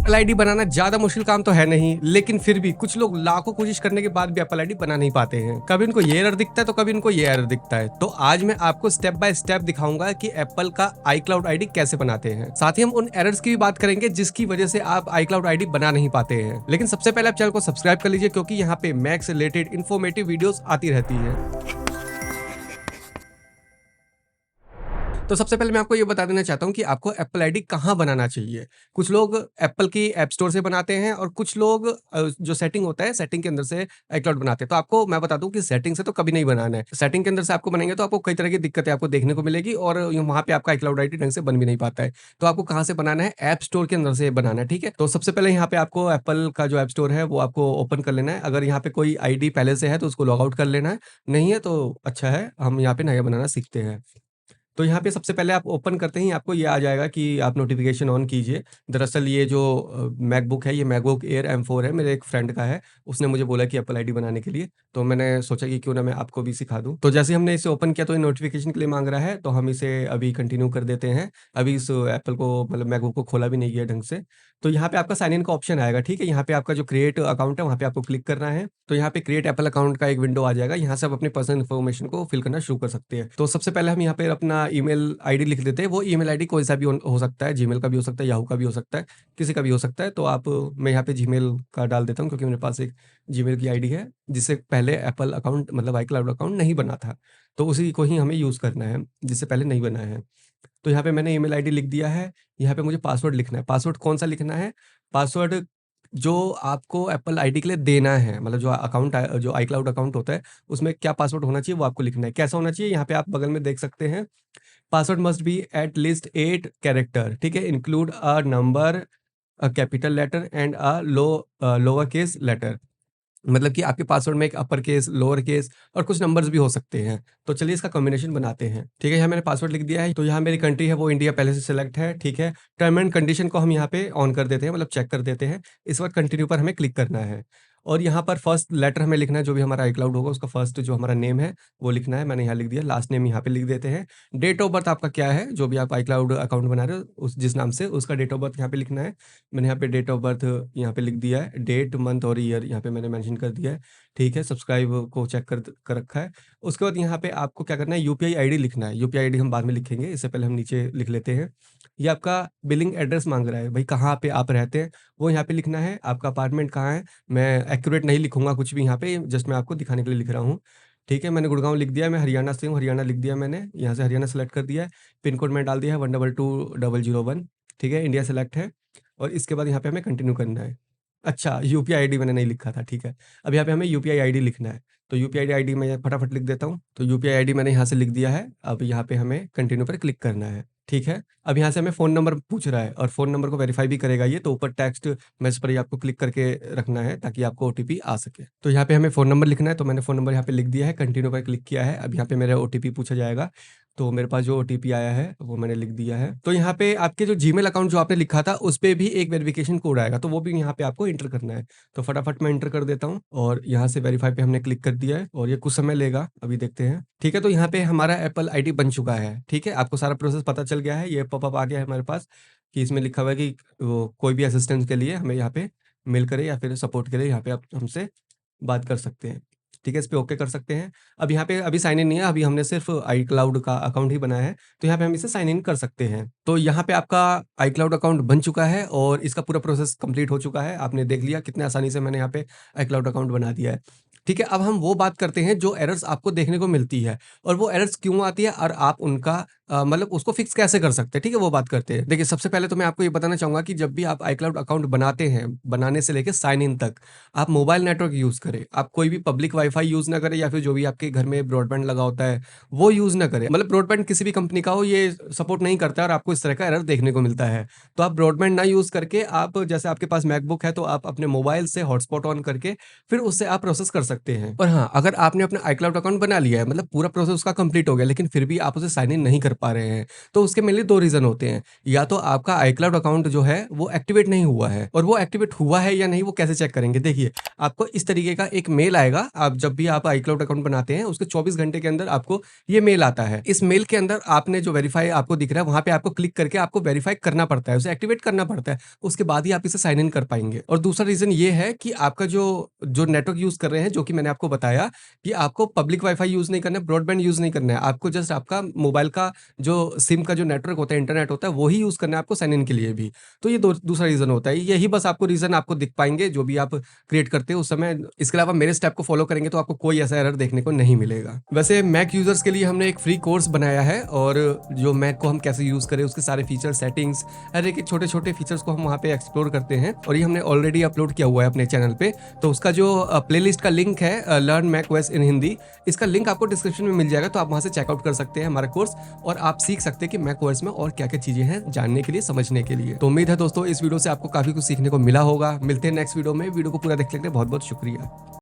Apple ID बनाना ज्यादा मुश्किल काम तो है नहीं, लेकिन फिर भी कुछ लोग लाखों कोशिश करने के बाद भी एप्पल आईडी बना नहीं पाते हैं। कभी उनको ये एरर दिखता है तो कभी उनको ये एरर दिखता है। तो आज मैं आपको स्टेप बाय स्टेप दिखाऊंगा कि एप्पल का iCloud आईडी कैसे बनाते हैं। साथ ही हम उन एरर्स की भी बात करेंगे जिसकी वजह से आप iCloud आईडी बना नहीं पाते हैं। लेकिन सबसे पहले आप चैनल को सब्सक्राइब कर लीजिए, क्योंकि यहाँ पे मैक से रिलेटेड इन्फॉर्मेटिव वीडियोस आती रहती है। तो सबसे पहले मैं आपको ये बता देना चाहता हूँ कि आपको एप्पल आईडी कहाँ बनाना चाहिए। कुछ लोग एप्पल की ऐप स्टोर से बनाते हैं और कुछ लोग जो सेटिंग होता है, सेटिंग के अंदर से iCloud बनाते हैं। तो आपको मैं बता दूँ कि सेटिंग से तो कभी नहीं बनाना है। सेटिंग के अंदर से आपको बनाएंगे तो आपको कई तरह की दिक्कतें आपको देखने को मिलेगी और वहाँ पे आपका iCloud आईडी ढंग से बन भी नहीं पाता है। तो आपको कहाँ से बनाना है? ऐप स्टोर के अंदर से बनाना है, ठीक है? तो सबसे पहले यहाँ पे आपको एप्पल का जो ऐप स्टोर है वो आपको ओपन कर लेना है। अगर यहाँ पे कोई आईडी पहले से है तो उसको लॉग आउट कर लेना है, नहीं है तो अच्छा है, हम यहाँ पे नया बनाना सीखते हैं। तो यहाँ पे सबसे पहले आप ओपन करते ही आपको ये आ जाएगा कि आप नोटिफ़िकेशन ऑन कीजिए। दरअसल ये जो मैकबुक है, ये मैकबुक एयर M4 है, मेरे एक फ्रेंड का है। उसने मुझे बोला कि एप्पल आईडी बनाने के लिए, तो मैंने सोचा कि क्यों ना मैं आपको भी सिखा दूँ। तो जैसे ही हमने इसे ओपन किया तो ये नोटिफ़िकेशन के लिए माँग रहा है, तो हम इसे अभी कंटिन्यू कर देते हैं। अभी इस एप्पल को मतलब मैकबुक को खोला भी नहीं गया ढंग से। तो यहाँ पे आपका साइन इन का ऑप्शन आएगा, ठीक है? यहाँ पे आपका जो क्रिएट अकाउंट है, वहाँ पे आपको क्लिक करना है। तो यहाँ पे क्रिएट एप्पल अकाउंट का एक विंडो आ जाएगा। यहाँ से आप अपनी पर्सनल इन्फॉर्मेशन को फिल करना शुरू कर सकते हैं। तो सबसे पहले हम यहाँ पे अपना ईमेल आईडी लिख देते हैं। वो ईमेल आईडी कोई सा भी हो सकता है, जीमेल का भी हो सकता है, याहू का भी हो सकता है, किसी का भी हो सकता है। तो मैं यहाँ पे जीमेल का डाल देता हूँ, क्योंकि मेरे पास एक जीमेल की आईडी है, जिससे पहले एप्पल अकाउंट मतलब iCloud अकाउंट नहीं बना था। तो उसी को ही हमें यूज़ करना है, जिससे पहले नहीं बना है। तो यहाँ पे मैंने ईमेल आईडी लिख दिया है। यहाँ पे मुझे पासवर्ड लिखना है। पासवर्ड कौन-सा लिखना है? पासवर्ड जो आपको एप्पल आईडी के लिए देना है, मतलब जो iCloud अकाउंट होता है, उसमें क्या पासवर्ड होना चाहिए वो आपको लिखना है। कैसा होना चाहिए? यहाँ पे आप बगल में देख सकते हैं, password must be at least 8 character, ठीक है? Include a number, a capital letter and lower case letter. मतलब कि आपके पासवर्ड में एक अपर केस, लोअर केस और कुछ नंबर्स भी हो सकते हैं। तो चलिए इसका कॉम्बिनेशन बनाते हैं। ठीक है, यहाँ मैंने पासवर्ड लिख दिया है। तो यहाँ मेरी कंट्री है वो इंडिया पहले से सिलेक्ट है, ठीक है। टर्म एंड कंडीशन को हम यहाँ पे ऑन कर देते हैं, मतलब चेक कर देते हैं। इस वक्त कंटिन्यू पर हमें क्लिक करना है और यहाँ पर फर्स्ट लेटर हमें लिखना है, जो भी हमारा iCloud होगा उसका फर्स्ट जो हमारा नेम है वो लिखना है। मैंने यहाँ लिख दिया, लास्ट नेम यहाँ पे लिख देते हैं। डेट ऑफ बर्थ आपका क्या है, जो भी आप iCloud अकाउंट बना रहे हो उस जिस नाम से, उसका डेट ऑफ बर्थ यहाँ पे लिखना है। मैंने यहाँ पे डेट ऑफ बर्थ यहाँ पे लिख दिया है, डेट, मंथ और ईयर यहाँ पे मैंने मेंशन कर दिया है। ठीक है, सब्सक्राइब को चेक कर रखा है। उसके बाद यहाँ पे आपको क्या करना है, यूपीआई आईडी लिखना है। यूपीआई आईडी हम बाद में लिखेंगे, इससे पहले हम नीचे लिख लेते हैं। ये आपका बिलिंग एड्रेस माँग रहा है, भाई कहाँ पे आप रहते हैं वो यहाँ पे लिखना है। आपका अपार्टमेंट कहाँ है, मैं एक्यूरेट नहीं लिखूँगा कुछ भी यहाँ पे, जस्ट मैं आपको दिखाने के लिए लिख रहा हूँ। ठीक है, मैंने गुड़गाँव लिख दिया, मैं हरियाणा से हूँ, हरियाणा लिख दिया मैंने। यहाँ से हरियाणा सेलेक्ट कर दिया है। पिन कोड मैंने डाल दिया है 122001, ठीक है, इंडिया सेलेक्ट है। और इसके बाद यहाँ पे हमें कंटिन्यू करना है। अच्छा, यूपीआई आईडी मैंने नहीं लिखा था, ठीक है। अब यहाँ पे हमें यूपीआई आईडी लिखना है। तो यूपीआई आईडी मैं फटाफट लिख देता हूँ। तो यूपीआई आईडी मैंने यहाँ से लिख दिया है। अब यहाँ पे हमें कंटिन्यू पर क्लिक करना है, ठीक है। अब यहाँ से हमें फ़ोन नंबर पूछ रहा है और फ़ोन नंबर को वेरीफ़ाई भी करेगा ये, तो ऊपर टेक्स्ट मैसेज पर ही आपको क्लिक करके रखना है ताकि आपको ओटीपी आ सके। तो यहाँ पे हमें फ़ोन नंबर लिखना है, तो मैंने फ़ोन नंबर यहाँ पे लिख दिया है, कंटिन्यू पर क्लिक किया है। अब यहाँ पे मेरा ओटीपी पूछा जाएगा, तो मेरे पास जो ओटीपी आया है वो मैंने लिख दिया है। तो यहाँ पे आपके जो जीमेल अकाउंट जो आपने लिखा था उस पे भी एक वेरिफ़िकेशन कोड आएगा, तो वो भी यहाँ पे आपको एंटर करना है। तो फटाफट मैं एंटर कर देता हूँ और यहाँ से वेरीफ़ाई पे हमने क्लिक कर दिया है और ये कुछ समय लेगा, अभी देखते हैं। ठीक है, तो यहाँ पे हमारा एप्पल आईडी बन चुका है, ठीक है। आपको सारा प्रोसेस पता चल गया है, ये पॉपअप आ गया है हमारे पास कि इसमें लिखा हुआ है कि वो कोई भी असिस्टेंस के लिए हमें यहाँ पे मेल करे या फिर सपोर्ट के लिए यहाँ पे आप हमसे बात कर सकते हैं। ठीक है, इस पे ओके कर सकते हैं। अब यहाँ पे अभी साइन इन नहीं है, अभी हमने सिर्फ़ iCloud का अकाउंट ही बनाया है, तो यहाँ पे हम इसे साइन इन कर सकते हैं। तो यहाँ पे आपका iCloud अकाउंट बन चुका है और इसका पूरा प्रोसेस कंप्लीट हो चुका है। आपने देख लिया कितने आसानी से मैंने यहाँ पे iCloud अकाउंट बना दिया है। ठीक है, अब हम वो बात करते हैं जो एरर्स आपको देखने को मिलती है और वो एरर्स क्यों आती है और आप उनका मतलब उसको फिक्स कैसे कर सकते हैं, ठीक है, वो बात करते हैं। देखिए, सबसे पहले तो मैं आपको ये बताना चाहूँगा कि जब भी आप iCloud अकाउंट बनाते हैं, बनाने से लेके साइन इन तक, आप मोबाइल नेटवर्क यूज़ करें। आप कोई भी पब्लिक वाईफ़ाई यूज़ ना करें या फिर जो भी आपके घर में ब्रॉडबैंड लगा होता है, वो यूज़ ना करें। मतलब ब्रॉडबैंड किसी भी कंपनी का हो, ये सपोर्ट नहीं करता है और आपको इस तरह का एरर देखने को मिलता है। तो आप ब्रॉडबैंड ना यूज़ करके, आप जैसे आपके पास मैकबुक है, तो आप अपने मोबाइल से हॉटस्पॉट ऑन करके फिर उससे आप प्रोसेस कर सकते हैं। और हाँ, अगर आपने अपना iCloud अकाउंट बना लिया है, मतलब पूरा प्रोसेस उसका कंप्लीट हो गया, लेकिन फिर भी आप उसे साइन इन नहीं कर पा रहे हैं। तो उसके मेनली 2 रीज़न होते हैं। या तो आपका iCloud अकाउंट जो है वो एक्टिवेट नहीं हुआ है, और वो एक्टिवेट हुआ है या नहीं वो कैसे चेक करेंगे? देखिए, आपको इस तरीके का एक मेल आएगा, आप जब भी आप iCloud अकाउंट बनाते हैं उसके 24 घंटे के अंदर आपको ये मेल आता है। इस मेल के अंदर आपने जो वेरीफाई आपको दिख रहा है, वहाँ पे आपको क्लिक करके आपको वेरीफाई करना पड़ता है, उसे एक्टिवेट करना पड़ता है। उसके बाद ही आप इसे साइन इन कर पाएँगे। और दूसरा रीज़न ये है कि आपका जो जो नेटवर्क यूज़ कर रहे हैं, जो कि मैंने आपको बताया कि आपको पब्लिक वाईफ़ाई यूज़ नहीं करना है, ब्रॉडबैंड यूज़ नहीं करना है। आपको जस्ट आपका मोबाइल का जो सिम का जो नेटवर्क होता है, इंटरनेट होता है, वो ही यूज़ करना है आपको साइन इन के लिए भी। तो ये दो दूसरा रीज़न होता है। यही बस आपको रीज़न आपको दिख पाएँगे जो भी आप क्रिएट करते हो उस समय। इसके अलावा मेरे स्टेप को फ़ॉलो करेंगे तो आपको कोई ऐसा एरर देखने को नहीं मिलेगा। वैसे मैक यूज़र्स के लिए हमने एक फ्री कोर्स बनाया है, और जो मैक को हम कैसे यूज़ करें, उसके सारे फीचर्स, सेटिंग्स, हर एक छोटे-छोटे फीचर्स को हम वहाँ पे एक्सप्लोर करते हैं, और ये हमने ऑलरेडी अपलोड किया हुआ है अपने चैनल पे। तो उसका जो प्लेलिस्ट का लिंक है, लर्न मैक ओएस इन हिंदी, इसका लिंक आपको डिस्क्रिप्शन में मिल जाएगा, तो आप वहाँ से चेकआउट कर सकते हैं हमारा कोर्स, और आप सीख सकते हैं कि मैक ओएस में और क्या-क्या चीज़ें हैं जानने के लिए, समझने के लिए। तो उम्मीद है दोस्तों इस वीडियो से आपको काफ़ी कुछ सीखने को मिला होगा। मिलते हैं नेक्स्ट वीडियो में। वीडियो को पूरा देखने के लिए बहुत-बहुत शुक्रिया।